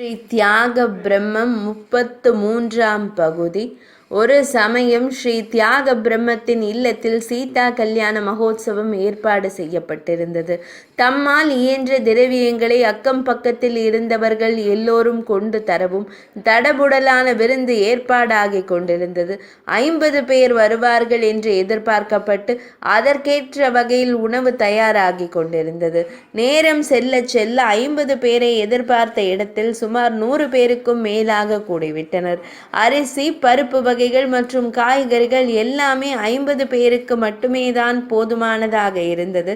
ஸ்ரீ தியாக பிரம்மம் 33ஆம் பகுதி. ஒரு சமயம் ஸ்ரீ தியாக பிரம்மத்தின் இல்லத்தில் சீதா கல்யாண மகோத்சவம் ஏற்பாடு செய்யப்பட்டிருந்தது. தம்மால் இயன்ற திரவியங்களை அக்கம் பக்கத்தில் இருந்தவர்கள் எல்லோரும் கொண்டு தரவும் தடபுடலான விருந்து ஏற்பாடாகி கொண்டிருந்தது. 50 பேர் வருவார்கள் என்று எதிர்பார்க்கப்பட்டு அதற்கேற்ற வகையில் உணவு தயாராகி கொண்டிருந்தது. நேரம் செல்ல செல்ல 50 பேரை எதிர்பார்த்த இடத்தில் சுமார் 100 பேருக்கும் மேலாக கூடிவிட்டனர். அரிசி, பருப்பு வகைகள் மற்றும் காய்கறிகள் எல்லாமே 50 பேருக்கு மட்டுமே தான் போதுமானதாக இருந்தது.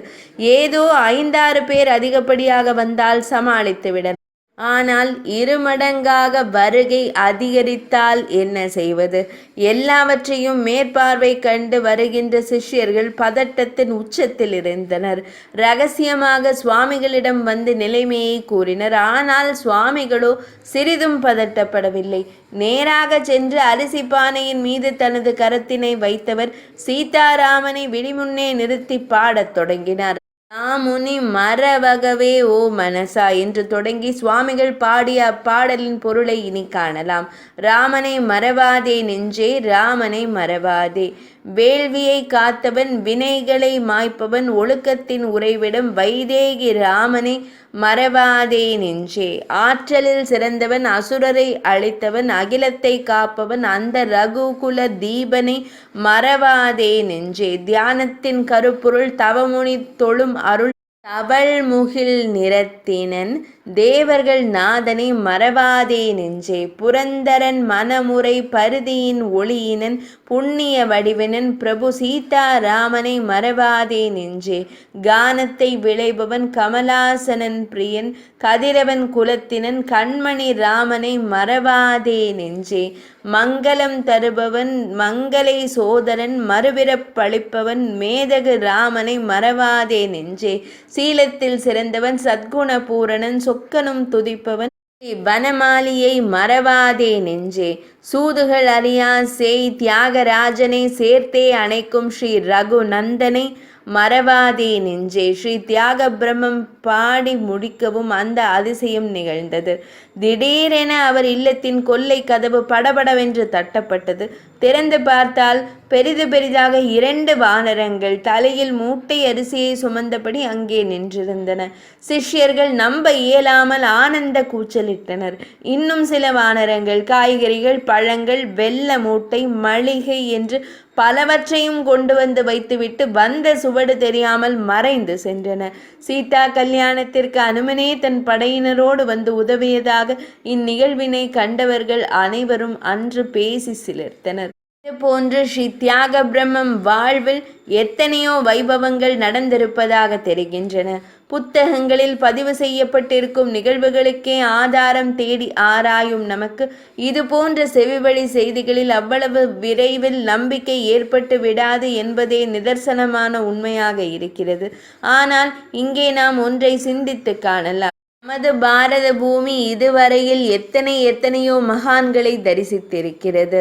ஏதோ 5-6 பேர் அதிகப்படியாக வந்தால் சமாளித்துவிட. ஆனால் 2 மடங்காக வருகை அதிகரித்தால் என்ன செய்வது? எல்லாவற்றையும் மேற்பார்வை கண்டு வருகின்ற சிஷ்யர்கள் பதட்டத்தின் உச்சத்தில் இருந்தனர். ரகசியமாக சுவாமிகளிடம் வந்து நிலைமையை கூறினர். ஆனால் சுவாமிகளோ சிறிதும் பதட்டப்படவில்லை. நேராக சென்று அரிசி பானையின் மீது தனது கரத்தினை வைத்தவர் சீதாராமனை விழிமுன்னே நிறுத்தி பாடத் தொடங்கினார். ராமுனி மறவகவே ஓ மனசா என்று தொடங்கி சுவாமிகள் பாடிய அப்பாடலின் பொருளை இனி காணலாம். ராமனை மறவாதே நெஞ்சே, ராமனை மறவாதே. வேள்வியை காத்தவன், வினைகளை மாய்ப்பவன், ஒழுக்கத்தின் உறைவிடம் வைதேகி ராமனை மறவாதே நெஞ்சே. ஆற்றலில் சிறந்தவன், அசுரரை அழித்தவன், அகிலத்தை காப்பவன், அந்த ரகுகுல தீபனை மறவாதே நெஞ்சே. தியானத்தின் கருப்பொருள் தவமுனி தொழும் அருள் தவழ்முகில் நிறத்தினன், தேவர்கள் நாதனை மறவாதே நெஞ்சே. புரந்தரன் மனமுறை பரிதியின் ஒளியினன், புண்ணிய வடிவினன், பிரபு சீதாராமனை மறவாதே நெஞ்சே. கானத்தை விளைபவன், கமலாசனன் பிரியன், கதிரவன் குலத்தினன், கண்மணி ராமனை மறவாதே நெஞ்சே. மங்களம் தருபவன், மங்களை சோதரன், மறுபிறப்பளிப்பவன், மேதகு ராமனை மறவாதே நெஞ்சே. சீலத்தில் சிறந்தவன், சத்குண பூரணன், சொக்கனும் துதிப்பவன், வனமாலியை மறவாதே நெஞ்சே. சூதுகள் அறியா சேய் தியாகராஜனை சேர்த்தே அணைக்கும் ஸ்ரீ ரகுநந்தனை மறவாதே நெஞ்சே. ஸ்ரீ தியாக பிரம்மம் பாடி முடிக்கவும் அந்த அதிசயம் நிகழ்ந்தது. திடீரென அவர் இல்லத்தின் கொல்லை கதவு படபடவென்று தட்டப்பட்டது. திறந்து பார்த்தால் பெரிதாக 2 வானரங்கள் தலையில் மூட்டை அரிசியை சுமந்தபடி அங்கே நின்றிருந்தன. சிஷ்யர்கள் நம்ப இயலாமல் ஆனந்த கூச்சலிட்டனர். இன்னும் சில வானரங்கள் காய்கறிகள், பழங்கள், வெள்ள மூட்டை, மளிகை என்று பலவற்றையும் கொண்டு வந்து வைத்துவிட்டு வந்த சுவடு தெரியாமல் மறைந்து சென்றன. சீதா கல்யாணத்திற்கு அனுமனே தன் படையினரோடு வந்து உதவியதாக இந்நிகழ்வினை கண்டவர்கள் அனைவரும் அன்று பேசி சிலிர்த்தனர். இதுபோன்று ஸ்ரீ தியாக பிரம்மம் வாழ்வில் எத்தனையோ வைபவங்கள் நடந்திருப்பதாக தெரிகின்றன. புத்தகங்களில் பதிவு செய்யப்பட்டிருக்கும் நிகழ்வுகளுக்கே ஆதாரம் தேடி ஆராயும் நமக்கு இது போன்ற செவிவழி செய்திகளில் அவ்வளவு விரைவில் நம்பிக்கை ஏற்பட்டு விடாது என்பதே நிதர்சனமான உண்மையாக இருக்கிறது. ஆனால் இங்கே நாம் ஒன்றை சிந்தித்து காணலாம். நமது பாரத பூமி இதுவரையில் எத்தனையோ மகான்களை தரிசித்திருக்கிறது.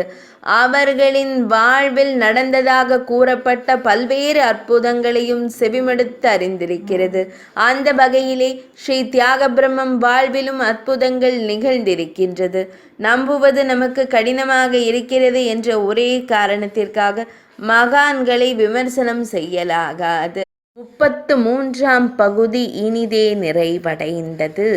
அவர்களின் வாழ்வில் நடந்ததாக கூறப்பட்ட பல்வேறு அற்புதங்களையும் செவிமடுத்து அறிந்திருக்கிறது. அந்த வகையிலே ஸ்ரீ தியாக பிரம்மம் வாழ்விலும் அற்புதங்கள் நிகழ்ந்திருக்கின்றது. நம்புவது நமக்கு கடினமாக இருக்கிறது என்ற ஒரே காரணத்திற்காக மகான்களை விமர்சனம் செய்யலாகாது. 33ஆம் பகுதி இனிதே நிறைவடைந்தது.